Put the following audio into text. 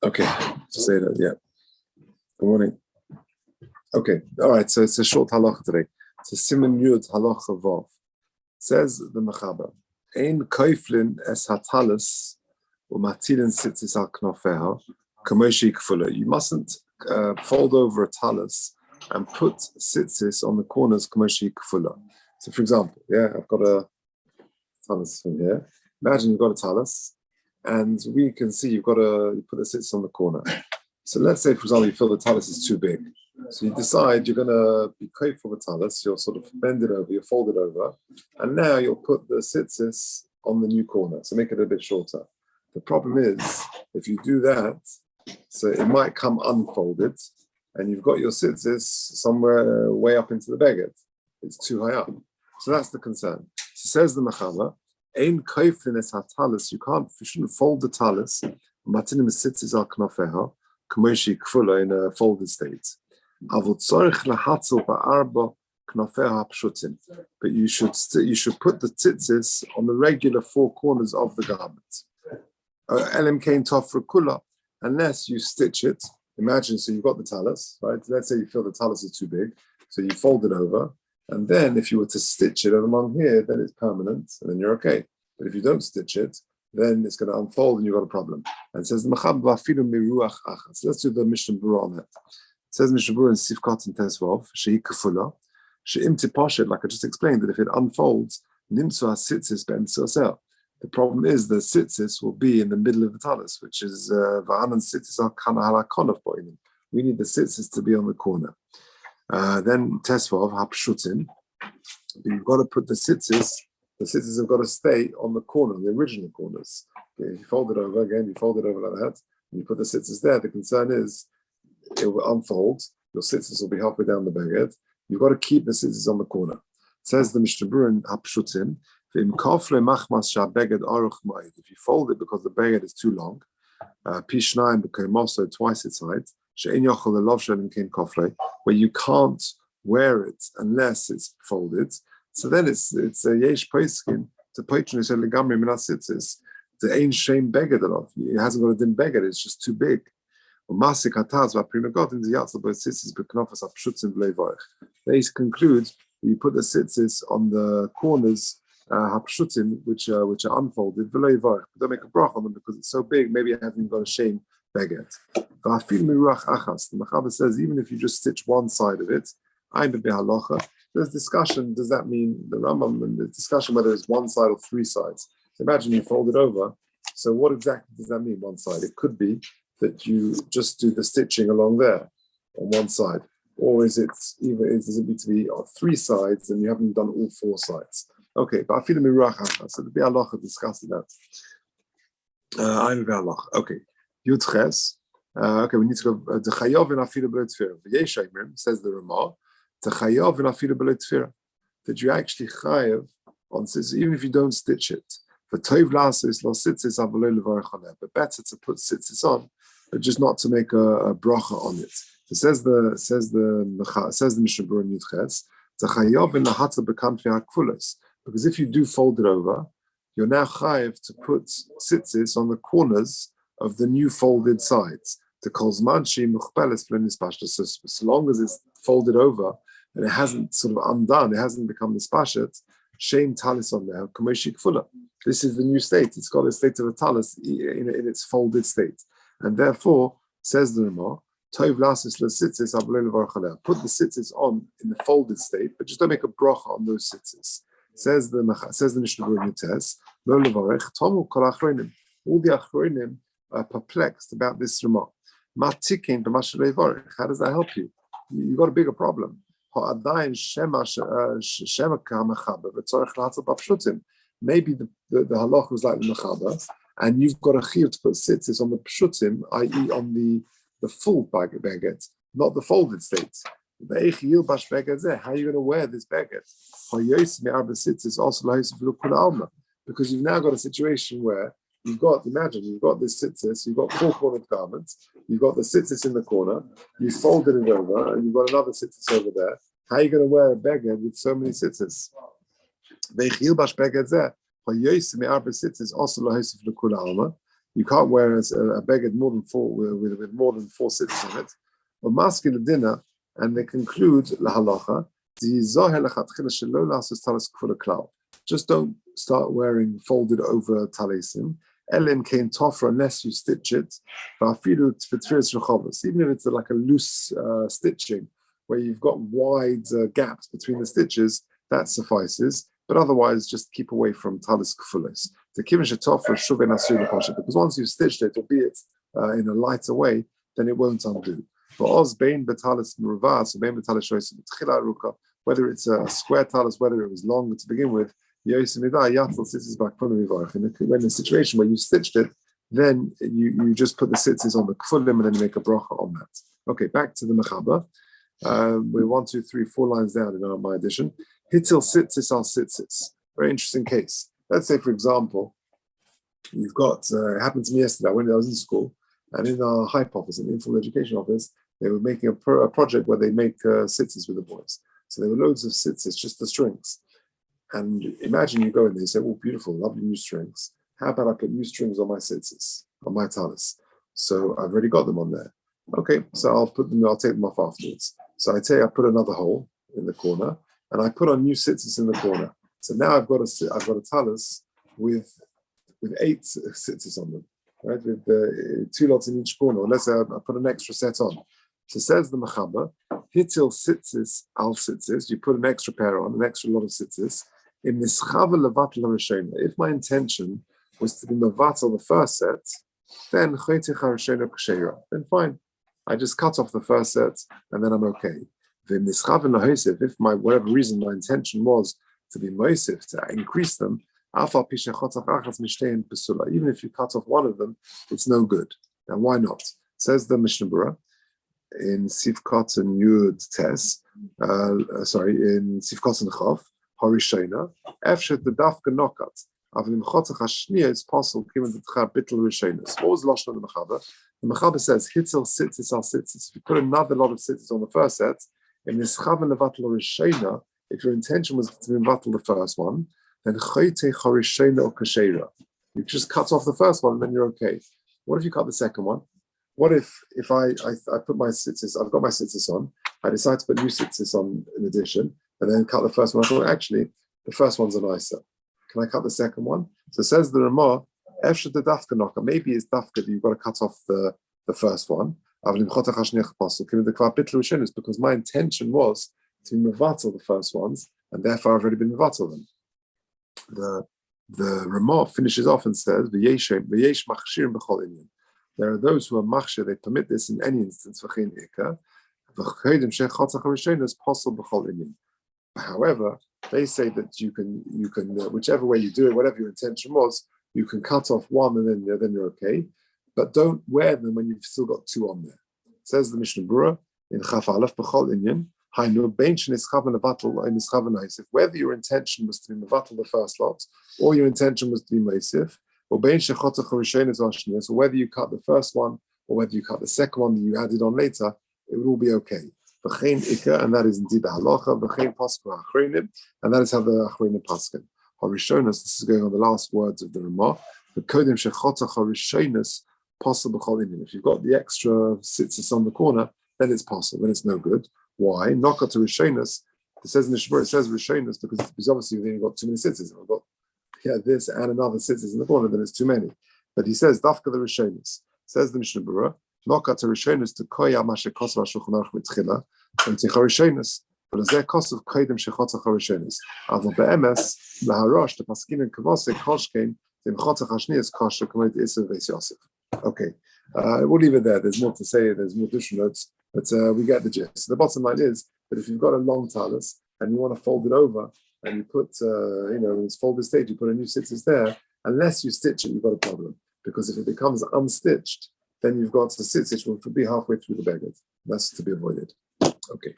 Okay, say that, yeah. Good morning. Okay, all right, so it's a short halacha today. It's a Siman Yud halacha vav. Says the Mechaber, Ein koiflin es hatallis umatilin sitzis al knofeha kamoshi kfula. You mustn't fold over a tallis and put sitzis on the corners kamoshi kfula. So for example, I've got a tallis from here. Imagine you've got a tallis, and we can see you put the sitzis on the corner. So let's say, for example, you feel the tallis is too big. So you decide you're going to be koif for the tallis, you'll sort of bend it over, you'll fold it over, and now you'll put the sitzis on the new corner, so make it a bit shorter. The problem is, if you do that, so it might come unfolded, and you've got your sitzis somewhere way up into the beged. It's too high up. So that's the concern. So says the Mechaber, Ein koiflin es hatallis, you shouldn't fold the tallis, matinim sitzis al knofeha, kamoshi kfula, in a folded state. But you should put the tzitzis on the regular four corners of the garment. Unless you stitch it. Imagine, so you've got the tallis, right? Let's say you feel the tallis is too big, so you fold it over, and then if you were to stitch it along here, then it's permanent, and then you're okay. But if you don't stitch it, then it's going to unfold and you've got a problem. And it says, so let's do the Mishnah Berurah on that. It says Mishnah Berurah in Sifkat and Tesvav, Shehi Kefula, She'im Tipashet, like I just explained, that if it unfolds, Nimtzu HaSitzis be'emtzu HaSel. The problem is the sitzis will be in the middle of the tallis, which is Va'anan Sitzis al Kana Halakonov Boinim. We need the sitzis to be on the corner. Then Tesvav, Hapshutin, you've got to put the sitzis have got to stay on the corner, the original corners. Okay, if you fold it over again, you fold it over like that, and you put the sitzis there. The concern is it will unfold, your sitzis will be halfway down the beged. You've got to keep the sitzis on the corner. It says the Mishnah Berurah in Hapshutim, if you fold it because the beged is too long, Pishnayim became also twice its height, where you can't wear it unless it's folded. So then it's a yesh poiskin to patron is legamri minat sitzis. The ain't shame beged enough. It hasn't got a din beged. It's just too big. Masik hataz v'prima god in the yatzal both sitzis beknofas apshutzim v'leivarich. They conclude you put the sitzis on the corners hapshutzim which are unfolded v'leivarich. Don't make a brach on them because it's so big. Maybe it hasn't got a shame beged. V'afil miruach achas. The Mechaber says even if you just stitch one side of it, I'm a behalacha. There's discussion, does that mean the Rambam, and the discussion whether it's one side or three sides. So imagine you fold it over. So what exactly does that mean, one side? It could be that you just do the stitching along there on one side. Or does it need to be on three sides and you haven't done all four sides? Okay, but I feel the miracha. So the Be'alacha discussing that. I'm a Be'alacha. Okay. Yudches. Okay, we need to go. The Chayav and Afilu B'lo Tefira. V'yeshayim, says the Ramah. That you actually chayav on sitzis, even if you don't stitch it. But better to put sitzis on, but just not to make a bracha on it. So says the Mishnah Berurah in Yudches, because if you do fold it over, you're now chayav to put sitzis on the corners of the new folded sides. So long as it's folded over and it hasn't sort of undone, it hasn't become the spashet, shame tallis on there, kamoshi kfula. This is the new state. It's got a state of a tallis in its folded state. And therefore, says the Ramah, put the sitzis on in the folded state, but just don't make a bracha on those sitzis. Says the Mishnah Berurah in Yudches, all the achronim are perplexed about this Ramah. How does that help you? You've got a bigger problem. Maybe the halach was like the Mechaber, and you've got a chiyuv to put sitzis on the pshutim, i.e. on the full beged, not the folded state. How are you going to wear this beged? Because you've now got a situation where you've got this sitzis, you've got four-cornered garments, you've got the sitzis in the corner, you folded it over, and you've got another sitzis over there. How are you going to wear a beged with so many sitzis? You can't wear a beged more than four with more than 4 stitches on it. But masking the dinner, and they conclude lahalacha. Just don't start wearing folded over talisim. Elim kain tofra unless you stitch it. Even if it's like a loose stitching where you've got wide gaps between the stitches, that suffices. But otherwise, just keep away from talis kfulis. Because once you've stitched it, albeit in a lighter way, then it won't undo. Whether it's a square talis, whether it was long to begin with, when in a situation where you stitched it, then you just put the sitzes on the kfulim and then you make a bracha on that. Okay, back to the mechaber. We're 1, 2, 3, 4 lines down in my edition. Hitil sitzis al sitzis. Very interesting case. Let's say, for example, you've got, it happened to me yesterday when I was in school, and in our HYPE office, in the informal education office, they were making a project where they make sitzis with the boys. So there were loads of sitzis, just the strings. And imagine you go in there, you say, oh, beautiful, lovely new strings. How about I put new strings on my sitzis, on my tallis? So I've already got them on there. Okay, so I'll take them off afterwards. So I put another hole in the corner, and I put on new sitzis in the corner. So now I've got a tallis with 8 sitzis on them, right? With 2 lots in each corner. Unless I put an extra set on. So says the mechaber, hitil sitzis al sitzis. You put an extra pair on, an extra lot of sitzis. In nischava levatel harishona. If my intention was to be mevatel the first set, then then fine. I just cut off the first set and then I'm okay. If my whatever reason my intention was to be moisif, to increase them, even if you cut off one of them, it's no good. Now why not? Says the Mishnah Berurah in Sivkot and Yud Tes, in Sivkot and Chav, Harishena, Efshet the Dafka Nokat. It's possible given the bittul rishonos. What was the lashon of the mechaber? The mechaber says hitzel sitzis al sitzis. If you put another lot of sitzis on the first set, in this chaver levatel rishona, if your intention was to levatel the first one, then choyte charishona or kasheira. You just cut off the first one and then you're okay. What if you cut the second one? What if I put my sitzis, I've got my sitzis on, I decide to put new sitzis on in addition, and then cut the first one? I thought actually the first one's a nicer. Can I cut the second one? So says the Ramah, maybe it's dafka that you've got to cut off the first one. Because my intention was to mevatel the first ones, and therefore I've already been mevatel them. The Ramah finishes off and says, there are those who are machshir, they permit this in any instance. However, they say that you can whichever way you do it, whatever your intention was, you can cut off one and then you're okay. But don't wear them when you've still got 2 on there. Says the Mishnah Berurah in Chaf Aleph B'chol Inyan, whether your intention was to be mevatel the first lot, or your intention was to be meisif, or so whether you cut the first one or whether you cut the second one that you added on later, it would all be okay. And that is indeed the halacha, and that is how the achronim paskin. Harishonas, this is going on the last words of the Ramah. The kodim shechotach harishonas possible b'chol inyan. If you've got the extra sitzis on the corner, then it's possible. Then it's no good. Why? Not to rishonas. It says in the Shemur, it says rishonas because obviously you've only got too many sitzis. I've got this and another sitzis in the corner, then it's too many. But he says dafka the rishonas. Says the Mishnah Berurah. Nokat to rishonas to koya mashe kosav shulchan aruch mitchila and ticha rishonas. But as their cost of kodim shechotach harishonas. Avol be'emes laharosh the paskin and kavose koshkein timchotach hashnias kosher kamoit iser veis Yosef. Okay, we'll leave it there. There's more to say. There's more additional notes, but we get the gist. So the bottom line is that if you've got a long tallis and you want to fold it over and you put, in its folded state, you put a new sitzis there. Unless you stitch it, you've got a problem because if it becomes unstitched, then you've got the sitzis which will be halfway through the beged. That's to be avoided. Okay.